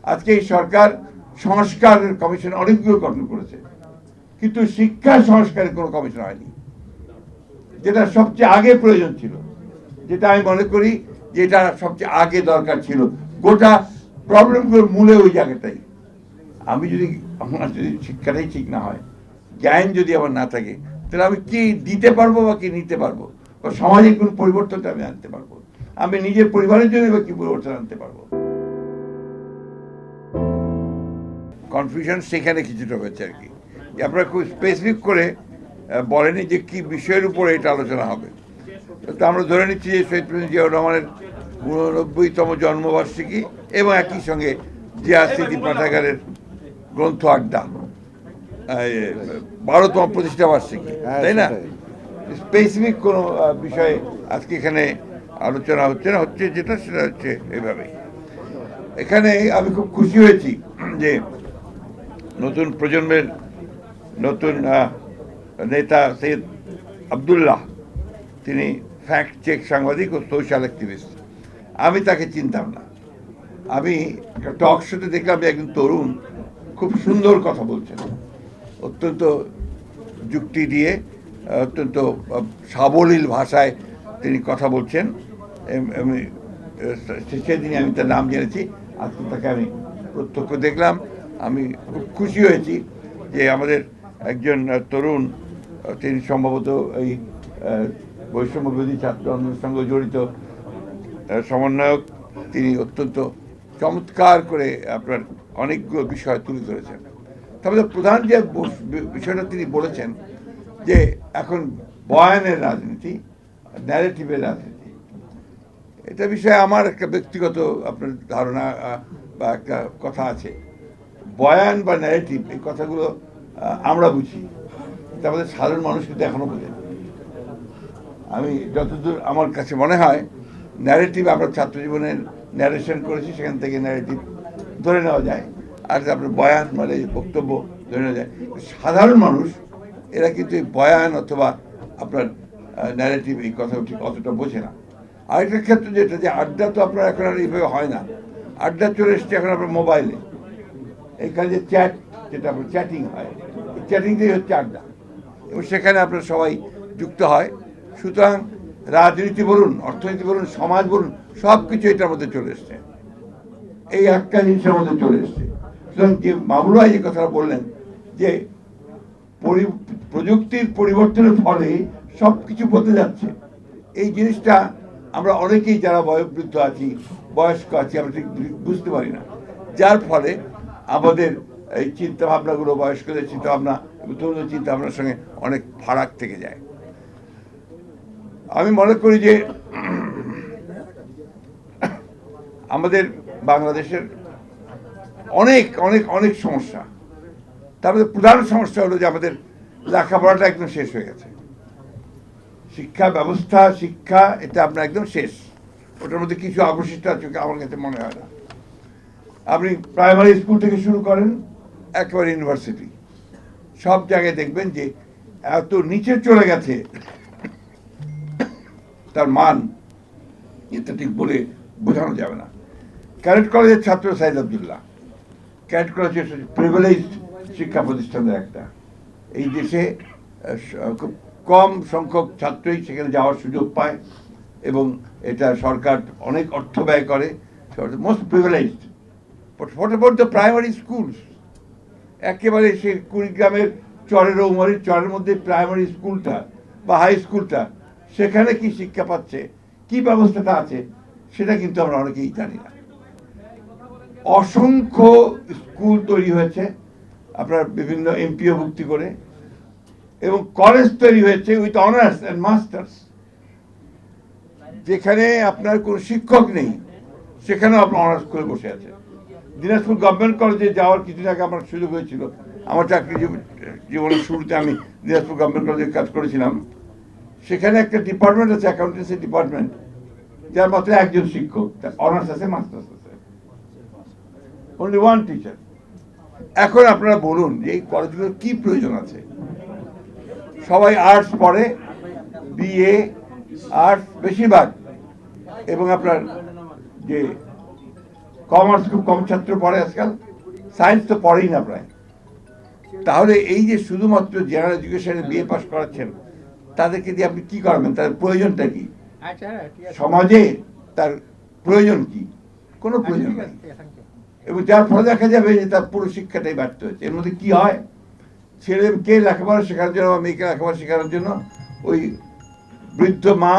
আজকে এই সরকার সংস্কার কমিশন অনেকগুলো গঠন করেছে, কিন্তু শিক্ষা সংস্কারের কোনো কমিশন হয়নি, যেটা সবচেয়ে আগে প্রয়োজন ছিল, যেটা আমি মনে করি যেটা সবচেয়ে আগে দরকার ছিল। গোটা প্রবলেমগুলোর মূলে ওই জায়গাটাই। আমি যদি আমার যদি শিক্ষাটাই ঠিক না হয়, জ্ঞান যদি আমার না থাকে, তাহলে আমি কি দিতে পারবো বা কি নিতে পারবো, বা সমাজের কোন পরিবর্তনটা আমি আনতে পারবো, আমি নিজের পরিবারের জন্য বা কি পরিবর্তন আনতে পারবো। কনফিউশন সেখানে কিছুটা হয়েছে আর কি। আপনারা খুব স্পেসিফিক করে বলেনি যে কি বিষয়ের উপরে এটা আলোচনা হবে। তো আমরা ধরে নিচ্ছি যে শহীদ প্রেসিডেন্ট জিয়াউর রহমানের 89তম জন্মবার্ষিকী এবং একই সঙ্গে জিয়া স্মৃতি পাঠাগারের গ্রন্থ আড্ডা 12তম প্রতিষ্ঠা বার্ষিকী, তাই না? স্পেসিফিক কোনো বিষয়ে আজকে এখানে আলোচনা হচ্ছে না, হচ্ছে যেটা সেটা হচ্ছে এইভাবে। এখানে আমি খুব খুশি হয়েছি যে নতুন প্রজন্মের নতুন নেতা সৈয়দ আবদুল্লাহ, তিনি ফ্যাক্ট চেক সাংবাদিক ও সোশ্যাল অ্যাক্টিভিস্ট। আমি তাকে চিনতাম না। আমি একটা টক শোতে দেখলাম যে একজন তরুণ খুব সুন্দর কথা বলছেন, অত্যন্ত যুক্তি দিয়ে, অত্যন্ত সাবলীল ভাষায় তিনি কথা বলছেন। আমি সেদিনই আমি তার নাম জেনেছি, আজকে তাকে আমি প্রত্যক্ষ দেখলাম। আমি খুব খুশি হয়েছি যে আমাদের একজন তরুণ, তিনি সম্ভবত এই বৈষম্য বিরোধী ছাত্র আন্দোলনের সঙ্গে জড়িত সমন্বয়ক, তিনি অত্যন্ত চমৎকার করে আপনার অনেকগুলো বিষয় তুলে ধরেছেন। তবে প্রধান যে বিষয়টা তিনি বলেছেন যে এখন বয়ানের রাজনীতি, ন্যারেটিভের রাজনীতি, এটা বিষয়ে আমার একটা ব্যক্তিগত আপনার ধারণা বা একটা কথা আছে। বয়ান বা ন্যারেটিভ এই কথাগুলো আমরা বুঝি, এটা আমাদের সাধারণ মানুষ কিন্তু এখনো বোঝে না। আমি যতদূর আমার কাছে মনে হয়, ন্যারেটিভ আমরা ছাত্র জীবনের ন্যারেশন করেছি, সেখান থেকে ন্যারেটিভ ধরে নেওয়া যায়, আর আপনার বয়ান মানে বক্তব্য ধরে নেওয়া যায়। সাধারণ মানুষ এরা কিন্তু এই বয়ান অথবা আপনার ন্যারেটিভ এই কথা ঠিক অতটা বোঝে না। আরেকটা ক্ষেত্রে যেটা, যে আড্ডা তো আপনার এখন আর এইভাবে হয় না, আড্ডা চলে এসছে এখন আপনার মোবাইলে। এইখানে যে চ্যাট, যেটা আপনার চ্যাটিং হয়, এই চ্যাটিং দিয়েই হচ্ছে আড্ডা, এবং সেখানে আপনার সবাই যুক্ত হয়। সুতরাং রাজনীতি বলুন, অর্থনীতি বলুন, সমাজ বলুন, সব কিছু এটার মধ্যে চলে এসছে, এই একটা জিনিসের মধ্যে চলে এসছে। সুতরাং যে মামুন ভাই যে কথাটা বললেন যে প্রযুক্তির পরিবর্তনের ফলে সব কিছু বদলে যাচ্ছে, এই জিনিসটা আমরা অনেকেই যারা বয়োবৃদ্ধ আছি, বয়স্ক আছি, আমরা ঠিক বুঝতে পারি না, যার ফলে আমাদের এই চিন্তাভাবনাগুলো, বয়স্কদের চিন্তাভাবনা এবং তরুণদের চিন্তাভাবনার সঙ্গে অনেক ফারাক থেকে যায়। আমি মনে করি যে আমাদের বাংলাদেশের অনেক অনেক অনেক সমস্যা, তার মধ্যে প্রধান সমস্যা হলো যে আমাদের লেখাপড়াটা একদম শেষ হয়ে গেছে। শিক্ষা ব্যবস্থা, শিক্ষা এটা আপনার একদম শেষ, ওটার মধ্যে কিছু অবশিষ্ট আছে আমার কাছে মনে হয় না। আপনি প্রাইমারি স্কুল থেকে শুরু করেন একেবারে ইউনিভার্সিটি, সব জায়গায় দেখবেন যে এত নিচে চলে গেছে তার মান, এটা ঠিক বলে বোঝানো যাবে না। ক্যাডেট কলেজের ছাত্র Sayeed Abdullah, cadet college privileged শিক্ষা প্রতিষ্ঠানের একটা। এই দেশে খুব কম সংখ্যক ছাত্রই সেখানে যাওয়ার সুযোগ পায়, এবং এটা সরকার অনেক অর্থ ব্যয় করে, most privileged. What about the primary schools? একেবারে সে কুড়িগ্রামের চরের উমারির চরের মধ্যে প্রাইমারি স্কুলটা বা হাই স্কুলটা, সেখানে কি শিক্ষা পাচ্ছে, কি ব্যবস্থাটা আছে, সেটা কিন্তু আমরা অনেকেই জানি না। অসংখ্য স্কুল তৈরি হয়েছে আপনার বিভিন্ন এমপিও ভুক্তি করে, এবং কলেজ তৈরি হয়েছে উইথ অনার্স অ্যান্ড মাস্টার্স, যেখানে আপনার কোনো শিক্ষক নেই, সেখানেও আপনার অনার্স করে বসে আছে। দিনাজপুর গভর্নমেন্ট কলেজে যাওয়ার কিছুদিন আগে আমার সুযোগ হয়েছিল, আমার চাকরি জীবনের শুরুতে আমি দিনাজপুর গভর্নমেন্ট কলেজে কাজ করেছিলাম। সেখানে একটা ডিপার্টমেন্ট আছে, অ্যাকাউন্টেন্সি ডিপার্টমেন্ট, যার মাত্র একজন শিক্ষক, অনার্স আছে, মাস্টার্স আছে, অনলি ওয়ান টিচার। এখন আপনারা বলুন যে এই কলেজগুলোর কি প্রয়োজন আছে? সবাই আর্টস পড়ে, বিএ আর্টস বেশিরভাগ, এবং আপনার যে কমার্স খুব কম ছাত্র পড়ে আজকাল, সায়েন্স তো পড়েই না প্রায়। তাহলে এই যে শুধুমাত্র জেনারেল এডুকেশনে বিএ পাস করাচ্ছেন, তাদেরকে দিয়ে আপনি কি করবেন? তার প্রয়োজনটা কি? সমাজে তার প্রয়োজন কি? কোনো প্রয়োজন নেই। এবং যার ফলে দেখা যাবে যে তার পুরো শিক্ষাটাই ব্যর্থ হয়েছে। এর মধ্যে কি হয়, ছেলেকে লেখাপড়া শেখানোর জন্য বা মেয়েকে লেখাপড়া শেখানোর জন্য ওই বৃদ্ধ মা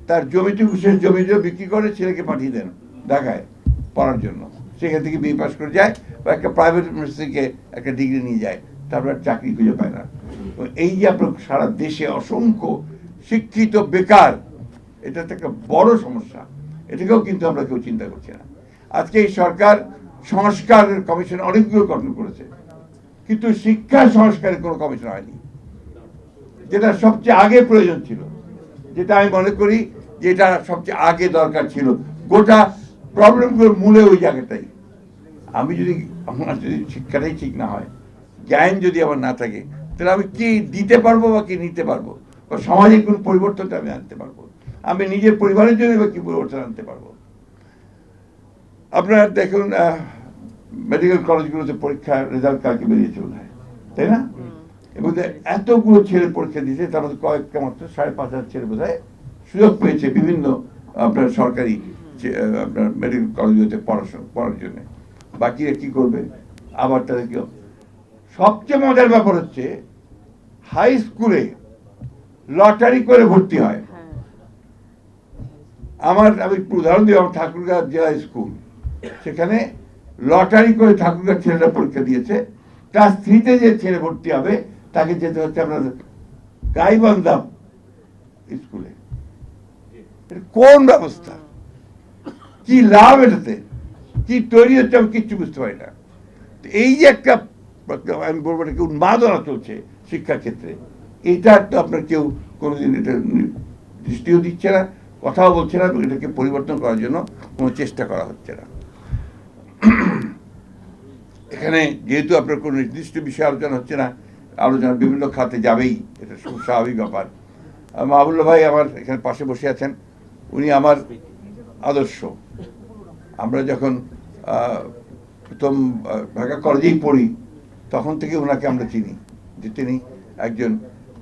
তার জমিটুকু শেষ জমিটা বিক্রি করে ছেলেকে পাঠিয়ে দেন ঢাকায় পড়ার জন্য। সেখান থেকে বিএ পাস করে যায় বা একটা প্রাইভেট ইউনিভার্সিটিকে একটা ডিগ্রি নিয়ে যায়, তারপর চাকরি খুঁজে পায় না। এই যে আপনার সারা দেশে অসংখ্য শিক্ষিত বেকার, এটা তো একটা বড় সমস্যা। এটাকেও কিন্তু আমরা কেউ চিন্তা করছি না। আজকে এই সরকার সংস্কার কমিশন অনেকগুলো গঠন করেছে, কিন্তু শিক্ষা সংস্কারের কোনো কমিশন হয়নি, যেটা সবচেয়ে আগে প্রয়োজন ছিল, যেটা আমি মনে করি যে এটা সবচেয়ে আগে দরকার ছিল। গোটা প্রবলেমগুলোর মূলে ওই জায়গাটাই। আমার যদি শিক্ষাটাই ঠিক না হয়, জ্ঞান যদি আমার না থাকে, তাহলে আমি কি দিতে পারবো বা কি নিতে পারবো, বা সমাজে কোন পরিবর্তনটা আমি আনতে পারবো, আমি নিজের পরিবারের জন্য বা কি পরিবর্তন আনতে পারবো। আপনারা দেখুন, মেডিকেল কলেজগুলোতে পরীক্ষার রেজাল্ট কালকে বেরিয়েছে বোধ হয়, তাই না? এবং এতগুলো ছেলে পরীক্ষা দিয়েছে, তার মধ্যে কয়েকটা মাত্র 5,500 ছেলে বোধ হয় সুযোগ পেয়েছে বিভিন্ন আপনার সরকারি আপনার মেডিকেল কলেজগুলোতে পড়ার জন্য। বাকিরা কি করবে? আবার তাদেরকে, সবচেয়ে মজার ব্যাপার হচ্ছে হাই স্কুলে লটারি করে ভর্তি হয়। আমি উদাহরণ দিই, আমার ঠাকুরগাঁ জেলা স্কুল, সেখানে লটারি করে ঠাকুরগাঁ ছেলেরা পরীক্ষা দিয়েছে। ক্লাস 3-তে যে ছেলে ভর্তি হবে তাকে যেতে হচ্ছে আপনার গাইবান্ধা স্কুলে। কোন ব্যবস্থা, কি লাভ, এটাতে কি তৈরি হচ্ছে আমি কিচ্ছু বুঝতে পারি না। এই যে একটা, আমি বলবো এটাকে উন্মাদনা চলছে শিক্ষা ক্ষেত্রে, এটা তো আপনার কেউ কোনোদিন এটা দৃষ্টিও দিচ্ছে না, কথাও বলছে না, এটাকে পরিবর্তন করার জন্য কোনো চেষ্টা করা হচ্ছে না। এখানে যেহেতু আপনার কোনো নির্দিষ্ট বিষয়ে আলোচনা হচ্ছে না, আলোচনা বিভিন্ন খাতে যাবেই, এটা খুব স্বাভাবিক ব্যাপার। মাহবুবুল্লাহ ভাই আমার এখানে পাশে বসে আছেন, উনি আমার আদর্শ। আমরা যখন প্রথম ঢাকা কলেজেই পড়ি, তখন থেকে ওনাকে আমরা চিনি যে তিনি একজন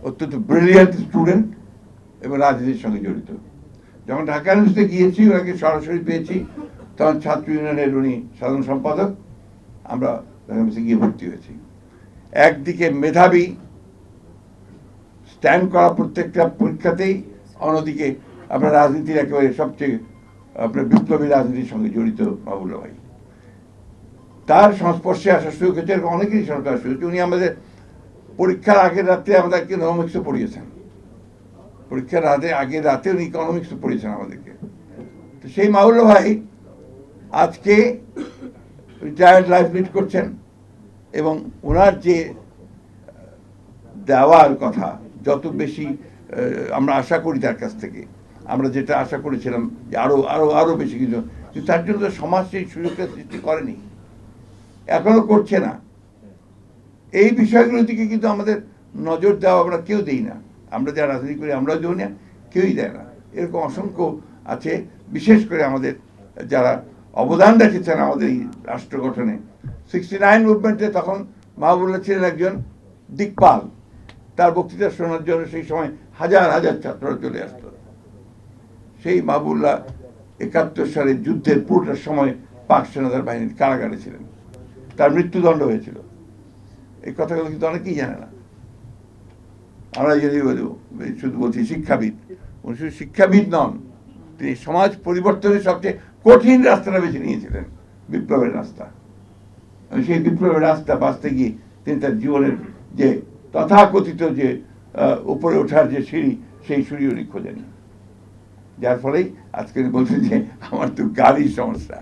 অত্যন্ত ব্রিলিয়ান্ট স্টুডেন্ট এবং রাজনীতির সঙ্গে জড়িত। যখন ঢাকা ইউনিভার্সিটিতে গিয়েছি, ওনাকে সরাসরি পেয়েছি, তখন ছাত্র ইউনিয়নের উনি সাধারণ সম্পাদক, আমরা ঢাকা ইউনিভার্সিটি গিয়ে ভর্তি হয়েছি। একদিকে মেধাবী, স্ট্যান্ড করা প্রত্যেকটা পরীক্ষাতেই, অন্যদিকে আপনার রাজনীতির একেবারে সবচেয়ে আপনার বিপ্লবী রাজনীতির সঙ্গে জড়িত মাহবুবুল্লাহ ভাই। তার সংস্পর্শে আসার সুযোগ হয়েছে, অনেকেরই সঙ্গে আসার সুযোগ হয়েছে। উনি আমাদের পরীক্ষার আগের রাত্রে আমাদেরকে ইকোনমিক্সও পড়িয়েছেন, পরীক্ষার আগের রাতে উনি ইকোনমিক্সও পড়িয়েছেন আমাদেরকে। তো সেই মাহবুবুল্লাহ ভাই আজকে রিটায়ার্ড লাইফ লিড করছেন, এবং ওনার যে দেওয়ার কথা, যত বেশি আমরা আশা করি তার কাছ থেকে, আমরা যেটা আশা করেছিলাম যে আরো আরো আরো বেশি কিছু, কিন্তু তার জন্য সমাজ সেই সুযোগটা সৃষ্টি করেনি, এখনো করছে না। এই বিষয়গুলোর দিকে কিন্তু আমাদের নজর দেওয়া আমরা কেউ দিই না, আমরা যারা রাজনীতি করি আমরাও দিই না, কেউই দেয় না। এরকম অসংখ্য আছে, বিশেষ করে আমাদের যারা অবদান রেখেছেন আমাদের এই রাষ্ট্র গঠনে। 69 মুভমেন্টে তখন মাহবুবুল্লাহ ছিলেন একজন দিকপাল, তার বক্তৃতা শোনার জন্য সেই সময় হাজার হাজার ছাত্ররা চলে আসতো। সেই মাহবুবুল্লাহ 71 সালের যুদ্ধের পুরোটার সময় পাক সেনাদার বাহিনীর কারাগারে ছিলেন, তার মৃত্যুদণ্ড হয়েছিল। এই কথাগুলো কিন্তু অনেকেই জানে না। আমরা যদি শুধু বলছি শিক্ষাবিদ, উনি শুধু শিক্ষাবিদ নন, তিনি সমাজ পরিবর্তনের সবচেয়ে কঠিন রাস্তাটা বেছে নিয়েছিলেন, বিপ্লবের রাস্তা। সেই বিপ্লবের রাস্তা বাঁচতে গিয়ে তিনি তার জীবনের যে তথাকথিত যে উপরে ওঠার যে সিঁড়ি, সেই সিঁড়ি উনি খোঁজেন, যার ফলেই আজকে বলছেন যে আমার তো গাড়ির সমস্যা।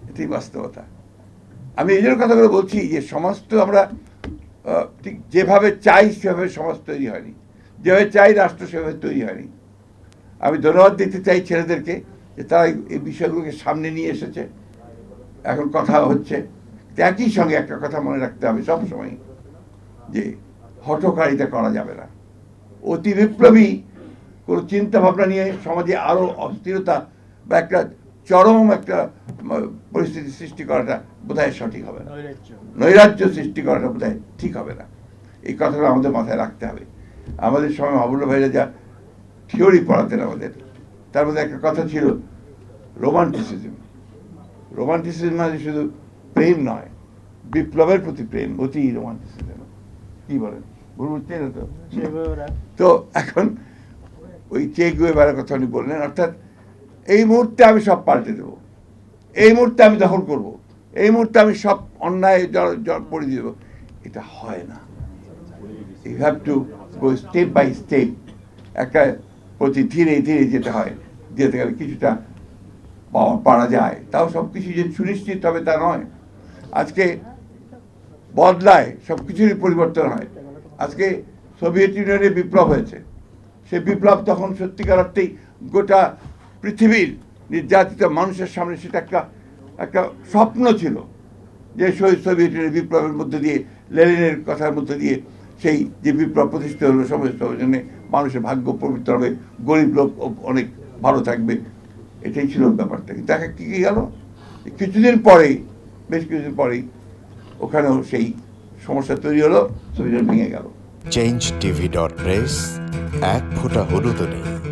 এটাই বাস্তবতা। আমি এই জন্য কথাগুলো বলছি যে সমাজ তো আমরা ঠিক যেভাবে চাই সেভাবে সমাজ তৈরি হয়নি, যেভাবে চাই রাষ্ট্র সেভাবে তৈরি হয়নি। আমি ধন্যবাদ দিতে চাই ছেলেদেরকে যে তারা এই বিষয়গুলোকে সামনে নিয়ে এসেছে, এখন কথা হচ্ছে। একই সঙ্গে একটা কথা মনে রাখতে হবে সবসময়, যে হঠকারিতা করা যাবে না। অতি বিপ্লবী কোনো চিন্তা ভাবনা নিয়ে সমাজে আরো অস্থিরতা বা একটা চরম একটা পরিস্থিতি সৃষ্টি করাটা বোধহয় সঠিক হবে না, নৈরাজ্য সৃষ্টি করাটা বোধহয় ঠিক হবে না। এই কথাটা আমাদের মাথায় রাখতে হবে। আমাদের সময় মাহবুবুল্লাহ ভাইরা যা থিওরি পড়াতেন আমাদের, তার মধ্যে একটা কথা ছিল রোমান্টিসিজম। রোমান্টিসিজম মানে শুধু প্রেম নয়, বিপ্লবের প্রতি প্রেম, অতি রোমান্টিসিজম। কি বলেন, বুঝতে না তো? তো এখন ওই চে গুয়েভারার কথা উনি বললেন, অর্থাৎ এই মুহূর্তে আমি সব পাল্টে দেবো, এই মুহূর্তে আমি দখল করব, এই মুহূর্তে আমি সব অন্যায় পড়ে দেব। এটা হয় না। You have to go step by step, একটা প্রতি ধীরে ধীরে যেতে হয়, যেতে গেলে কিছুটা পারা যায়। তাও সব কিছু যে সুনিশ্চিত হবে তা নয়। আজকে বদলায়, সব কিছুরই পরিবর্তন হয়। আজকে সোভিয়েত ইউনিয়নে বিপ্লব হয়েছে, সে বিপ্লব তখন সত্যিকার অর্থেই গোটা পৃথিবীর নির্যাতিত মানুষের সামনে সেটা একটা স্বপ্ন ছিল, যে সোভিয়েত ইউনিয়নের বিপ্লবের মধ্যে দিয়ে, লেনিনের কথার মধ্যে দিয়ে সেই যে বিপ্লব প্রতিষ্ঠিত হলো, সমস্ত জন্য মানুষের ভাগ্য পবিত্র হবে, গরিব লোক অনেক ভালো থাকবে, এটাই ছিল ব্যাপারটা। কিন্তু দেখা কি গেল, কিছুদিন পরেই, বেশ কিছুদিন পরেই ওখানেও সেই সমস্যা তৈরি হলো, সোভিয়েত ভেঙে গেল। changeTV.press, এক ফোঁটা হলুদও নেই।